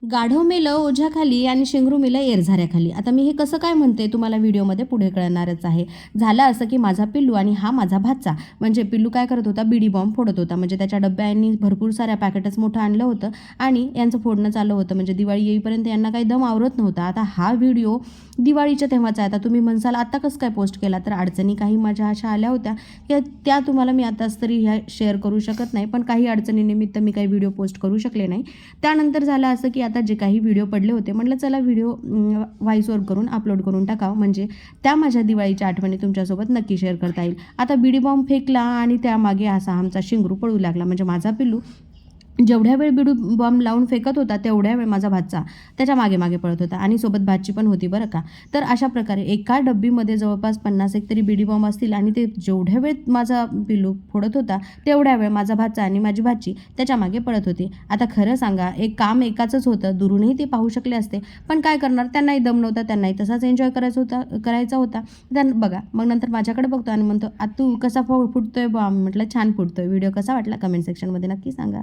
गाढव मेलं ओझ्याखाली आणि शेंगरू मेलं एरझाऱ्याखाली. आता मी हे कसं काय म्हणते तुम्हाला व्हिडिओमध्ये पुढे कळणारच आहे. झालं असं की माझा पिल्लू आणि हा माझा भाचा, म्हणजे पिल्लू काय करत होता, बीडी बॉम्ब फोडत होता. म्हणजे त्याच्या डब्यांनी भरपूर साऱ्या पॅकेटच मोठं आणलं होतं आणि यांचं फोडणं चालू होतं. म्हणजे दिवाळी येईपर्यंत यांना काही दम आवरत नव्हता. आता हा व्हिडिओ दिवाळीच्या तेव्हाचा आहे. आता तुम्ही म्हणसाल आता कसं काय पोस्ट केला, तर अडचणी काही माझ्या अशा आल्या होत्या की त्या तुम्हाला मी आताच तरी ह्या शेअर करू शकत नाही, पण काही अडचणीनिमित्त मी काही व्हिडिओ पोस्ट करू शकले नाही. त्यानंतर झालं असं की आता जे काही व्हिडिओ पडले होते म्हटलं चला व्हिडिओ व्हॉइस ओव्हर करून अपलोड करून टाकावं, म्हणजे त्या माझ्या दिवाळीच्या आठवणी तुमच्यासोबत नक्की शेअर करता येईल. आता बीडी बॉम्ब फेकला आणि त्यामागे असा आमचा शिंगरू पळू लागला. म्हणजे माझा पिल्लू जेवढ्या वेळ बीडी बॉम्ब लावून फेकत होता तेवढ्या वेळ माझा भाचा त्याच्या मागे मागे पळत होता आणि सोबत भाची पण होती बरं का. तर अशा प्रकारे एका डब्बीमध्ये जवळपास 50 तरी बीडी बॉम्ब असतील आणि ते जेवढ्या वेळ माझा पिल्लू फोडत होता तेवढ्या वेळ माझा भाचा आणि माझी भाची त्याच्या मागे पळत होती. आता खरं सांगा, एक काम एकाचंच होतं, दुरूनही ते पाहू शकले असते, पण काय करणार, त्यांनाही दम नव्हता, त्यांनाही तसाच एन्जॉय करायचा होता. बघा, मग नंतर माझ्याकडे बघतो आणि म्हणतो, तू कसा फुटतोय बॉम्ब? म्हटलं छान फुटतोय. व्हिडिओ कसा वाटला कमेंट सेक्शनमध्ये नक्की सांगा.